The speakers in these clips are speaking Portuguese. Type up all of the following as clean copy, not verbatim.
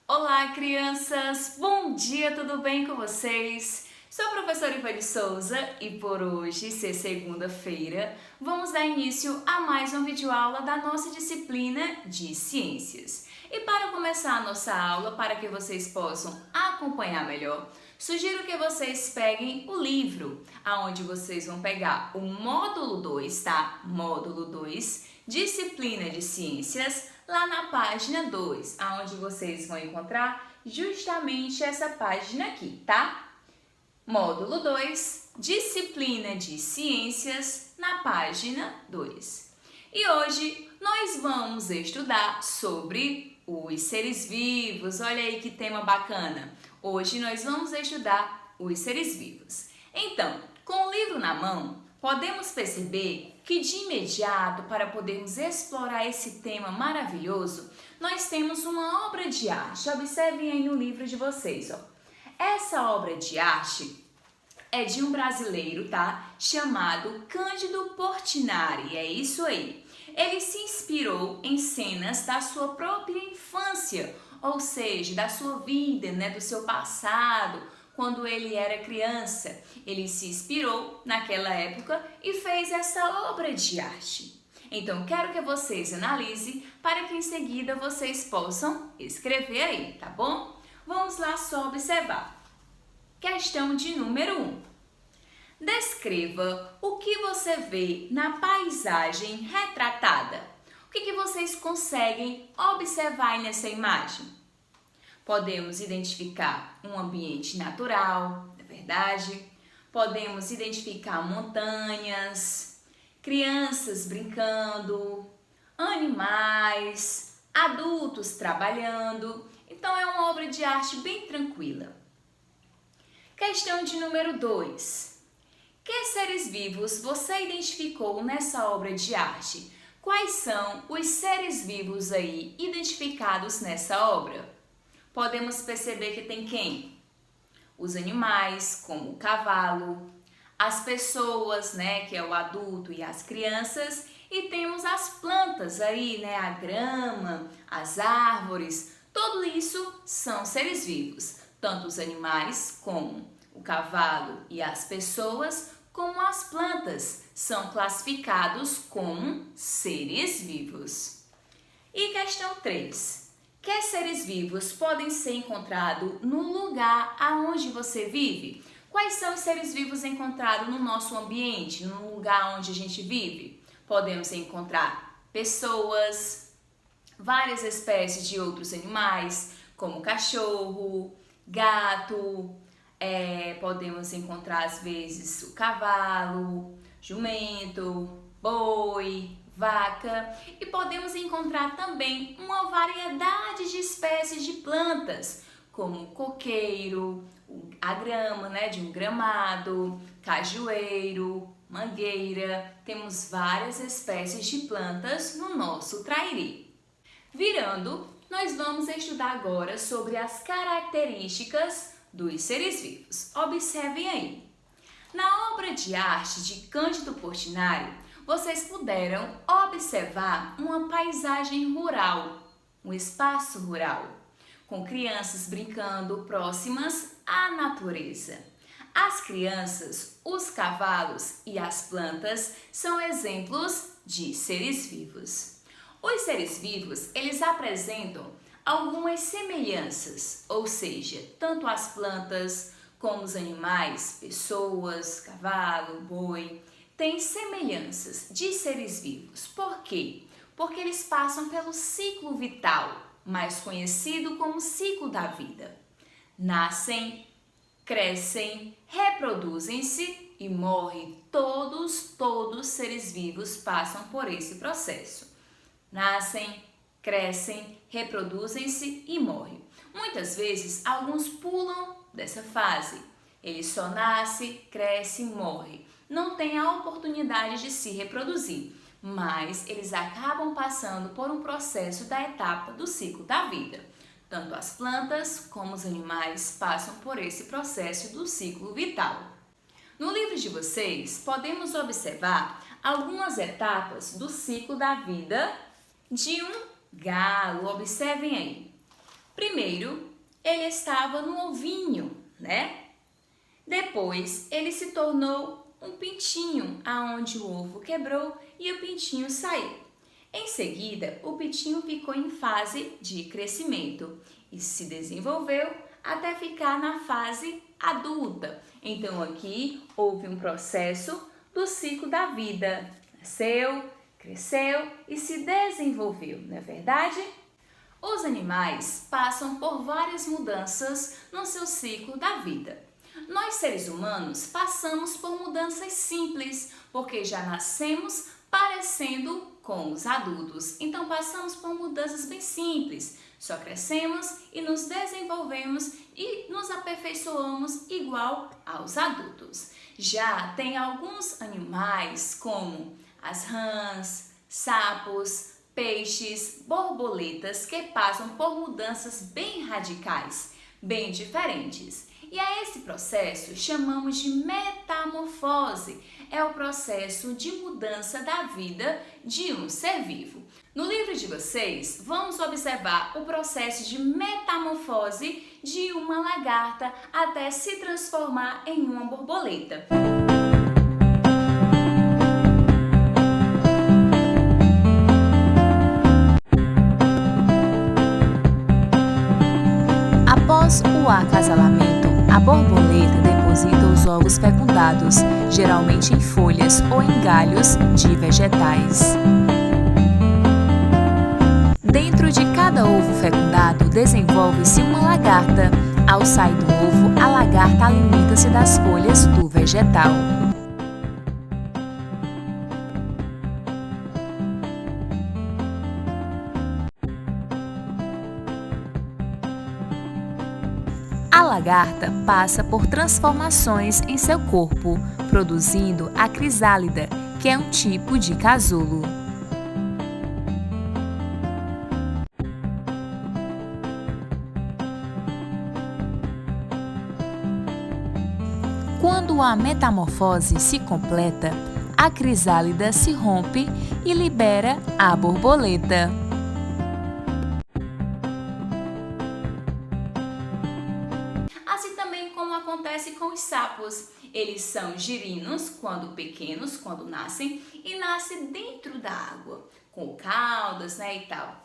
Olá, crianças! Bom dia, tudo bem com vocês? Sou a professora Ivani Souza e por hoje, ser segunda-feira, vamos dar início a mais uma videoaula da nossa disciplina de Ciências. E para começar a nossa aula, para que vocês possam acompanhar melhor, sugiro que vocês peguem o livro, aonde vocês vão pegar o módulo 2, tá? Módulo 2, Disciplina de Ciências, lá na página 2, aonde vocês vão encontrar justamente essa página aqui, tá? Módulo 2, Disciplina de Ciências, na página 2. E hoje nós vamos estudar sobre os seres vivos. Olha aí que tema bacana! Hoje nós vamos estudar os seres vivos. Então, com o livro na mão, podemos perceber que de imediato, para podermos explorar esse tema maravilhoso, nós temos uma obra de arte. Observem aí no livro de vocês, ó. Essa obra de arte é de um brasileiro, tá? Chamado Cândido Portinari, é isso aí. Ele se inspirou em cenas da sua própria infância, ou seja, da sua vida, né? Do seu passado, quando ele era criança. Ele se inspirou naquela época e fez essa obra de arte. Então, quero que vocês analisem para que em seguida vocês possam escrever aí, tá bom? Vamos lá só observar. Questão de número 1. Descreva o que você vê na paisagem retratada. O que vocês conseguem observar nessa imagem? Podemos identificar um ambiente natural, é verdade? Podemos identificar montanhas, crianças brincando, animais, adultos trabalhando. Então, é uma obra de arte bem tranquila. Questão de número 2. Que seres vivos você identificou nessa obra de arte? Quais são os seres vivos aí identificados nessa obra? Podemos perceber que tem quem? Os animais, como o cavalo, as pessoas, né, que é o adulto e as crianças, e temos as plantas aí, né, a grama, as árvores, tudo isso são seres vivos, tanto os animais como o cavalo e as pessoas, como as plantas, são classificados como seres vivos. E questão 3. Que seres vivos podem ser encontrados no lugar aonde você vive? Quais são os seres vivos encontrados no nosso ambiente, no lugar onde a gente vive? Podemos encontrar pessoas, várias espécies de outros animais, como cachorro, gato, podemos encontrar às vezes o cavalo, jumento, boi, vaca, e podemos encontrar também uma variedade de espécies de plantas, como o coqueiro, a grama, né, de um gramado, cajueiro, mangueira. Temos várias espécies de plantas no nosso Trairi. Virando, nós vamos estudar agora sobre as características dos seres vivos. Observem aí. Na obra de arte de Cândido Portinari, vocês puderam observar uma paisagem rural, um espaço rural, com crianças brincando próximas à natureza. As crianças, os cavalos e as plantas são exemplos de seres vivos. Os seres vivos, eles apresentam algumas semelhanças, ou seja, tanto as plantas como os animais, pessoas, cavalo, boi, têm semelhanças de seres vivos. Por quê? Porque eles passam pelo ciclo vital, mais conhecido como ciclo da vida. Nascem, crescem, reproduzem-se e morrem. Todos seres vivos passam por esse processo. Nascem, crescem, reproduzem-se e morrem. Muitas vezes, alguns pulam dessa fase. Ele só nasce, cresce e morre. Não tem a oportunidade de se reproduzir, mas eles acabam passando por um processo da etapa do ciclo da vida. Tanto as plantas como os animais passam por esse processo do ciclo vital. No livro de vocês, podemos observar algumas etapas do ciclo da vida de um galo. Observem aí. Primeiro, ele estava no ovinho, né? Depois, ele se tornou um pintinho, aonde o ovo quebrou e o pintinho saiu. Em seguida, o pintinho ficou em fase de crescimento e se desenvolveu até ficar na fase adulta. Então, aqui houve um processo do ciclo da vida. Nasceu, cresceu e se desenvolveu, não é verdade? Os animais passam por várias mudanças no seu ciclo da vida. Nós, seres humanos, passamos por mudanças simples, porque já nascemos parecendo com os adultos. Então, passamos por mudanças bem simples. Só crescemos e nos desenvolvemos e nos aperfeiçoamos igual aos adultos. Já tem alguns animais, como as rãs, sapos, peixes, borboletas, que passam por mudanças bem radicais, bem diferentes. E a esse processo chamamos de metamorfose. É o processo de mudança da vida de um ser vivo. No livro de vocês, vamos observar o processo de metamorfose de uma lagarta até se transformar em uma borboleta. Após o acasalamento, a borboleta deposita os ovos fecundados, geralmente em folhas ou em galhos de vegetais. Dentro de cada ovo fecundado desenvolve-se uma lagarta. Ao sair do ovo, a lagarta alimenta-se das folhas do vegetal. A lagarta passa por transformações em seu corpo, produzindo a crisálida, que é um tipo de casulo. Quando a metamorfose se completa, a crisálida se rompe e libera a borboleta. Assim também como acontece com os sapos. Eles são girinos quando pequenos, quando nascem, e nascem dentro da água, com caudas, né, e tal.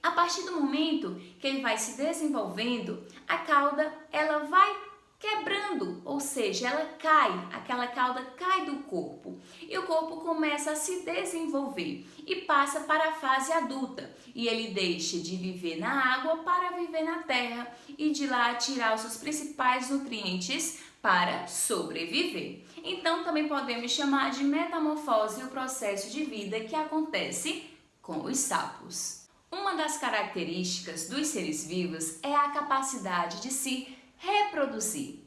A partir do momento que ele vai se desenvolvendo, a cauda ela vai quebrando, ou seja, ela cai, aquela cauda cai do corpo e o corpo começa a se desenvolver e passa para a fase adulta e ele deixa de viver na água para viver na terra e de lá tirar os seus principais nutrientes para sobreviver. Então também podemos chamar de metamorfose o processo de vida que acontece com os sapos. Uma das características dos seres vivos é a capacidade de se reproduzir,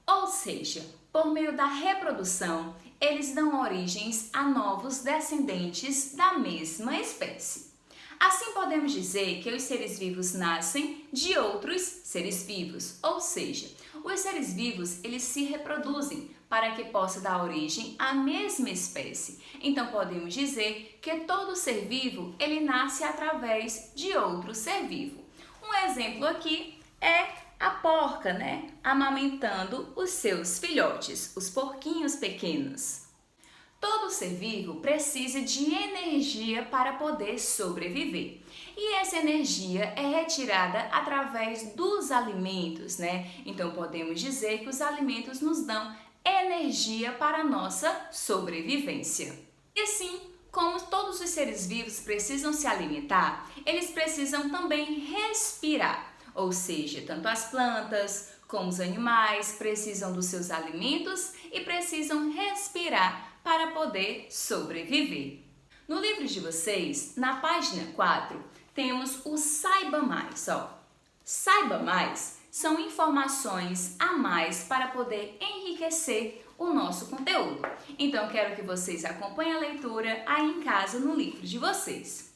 ou seja, por meio da reprodução, eles dão origens a novos descendentes da mesma espécie. Assim podemos dizer que os seres vivos nascem de outros seres vivos, ou seja, os seres vivos eles se reproduzem para que possa dar origem à mesma espécie. Então podemos dizer que todo ser vivo ele nasce através de outro ser vivo. Um exemplo aqui é a porca, né? Amamentando os seus filhotes, os porquinhos pequenos. Todo ser vivo precisa de energia para poder sobreviver. E essa energia é retirada através dos alimentos, né? Então podemos dizer que os alimentos nos dão energia para a nossa sobrevivência. E assim, como todos os seres vivos precisam se alimentar, eles precisam também respirar. Ou seja, tanto as plantas como os animais precisam dos seus alimentos e precisam respirar para poder sobreviver. No livro de vocês, na página 4, temos o Saiba Mais. Saiba Mais são informações a mais para poder enriquecer o nosso conteúdo. Então, quero que vocês acompanhem a leitura aí em casa no livro de vocês.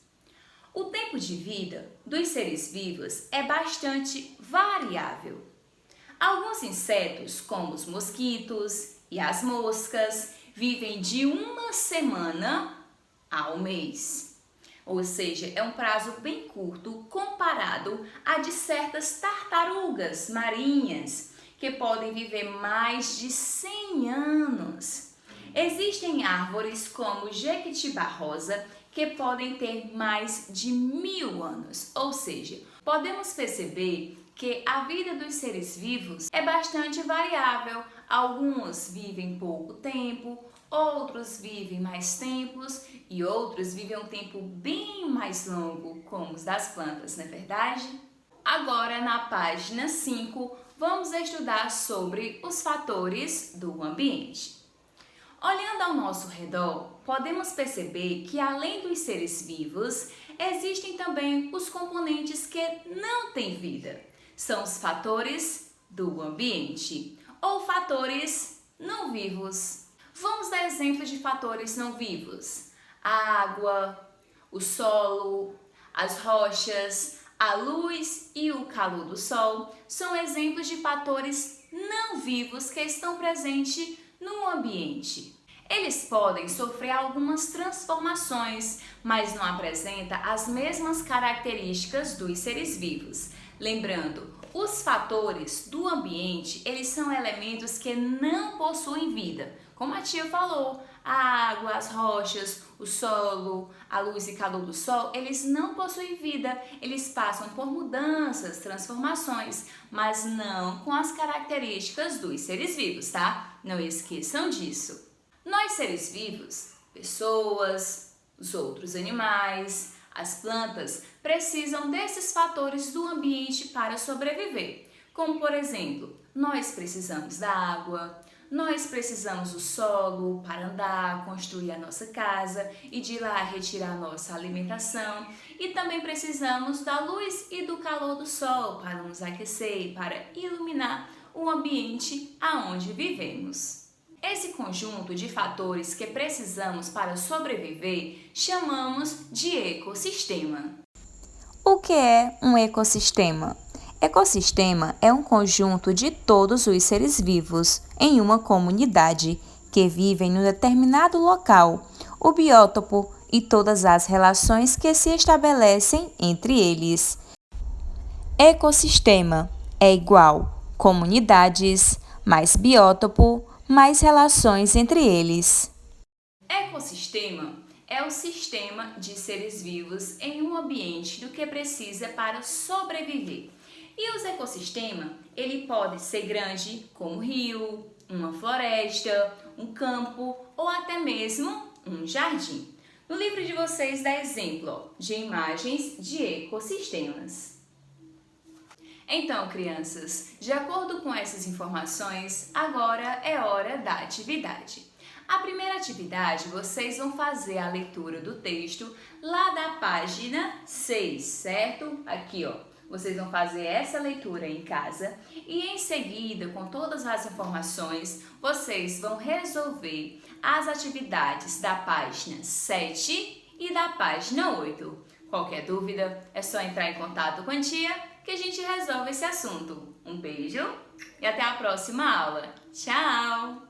O tempo de vida dos seres vivos é bastante variável. Alguns insetos, como os mosquitos e as moscas, vivem de uma semana ao mês. ou seja, é um prazo bem curto comparado a de certas tartarugas marinhas, que podem viver mais de 100 anos. Existem árvores como Jequitibá rosa que podem ter mais de 1000 anos, ou seja, podemos perceber que a vida dos seres vivos é bastante variável. Alguns vivem pouco tempo, outros vivem mais tempos e outros vivem um tempo bem mais longo, como os das plantas, não é verdade? Agora, na página 5, vamos estudar sobre os fatores do ambiente. Olhando ao nosso redor, podemos perceber que além dos seres vivos, existem também os componentes que não têm vida. São os fatores do ambiente ou fatores não vivos. Vamos dar exemplos de fatores não vivos: a água, o solo, as rochas, a luz e o calor do sol são exemplos de fatores não vivos que estão presentes no ambiente. Eles podem sofrer algumas transformações, mas não apresentam as mesmas características dos seres vivos. Lembrando, os fatores do ambiente, eles são elementos que não possuem vida. Como a tia falou, a água, as rochas, o solo, a luz e calor do sol, eles não possuem vida. Eles passam por mudanças, transformações, mas não com as características dos seres vivos, tá? Não esqueçam disso. Nós, seres vivos, pessoas, os outros animais, as plantas, precisam desses fatores do ambiente para sobreviver. Como, por exemplo, nós precisamos da água, nós precisamos do solo para andar, construir a nossa casa e de lá retirar a nossa alimentação. E também precisamos da luz e do calor do sol para nos aquecer, para iluminar o ambiente aonde vivemos. Esse conjunto de fatores que precisamos para sobreviver chamamos de ecossistema. O que é um ecossistema? Ecossistema é um conjunto de todos os seres vivos em uma comunidade que vivem em um determinado local, o biótopo e todas as relações que se estabelecem entre eles. Ecossistema é igual comunidades mais biótopo mais relações entre eles. Ecossistema é o sistema de seres vivos em um ambiente do que precisa para sobreviver. E os ecossistemas, ele pode ser grande, como um rio, uma floresta, um campo ou até mesmo um jardim. No livro de vocês dá exemplo de imagens de ecossistemas. Então, crianças, de acordo com essas informações, agora é hora da atividade. A primeira atividade, vocês vão fazer a leitura do texto lá da página 6, certo? Aqui, ó. Vocês vão fazer essa leitura em casa e em seguida, com todas as informações, vocês vão resolver as atividades da página 7 e da página 8. Qualquer dúvida, é só entrar em contato com a tia que a gente resolve esse assunto. Um beijo e até a próxima aula. Tchau!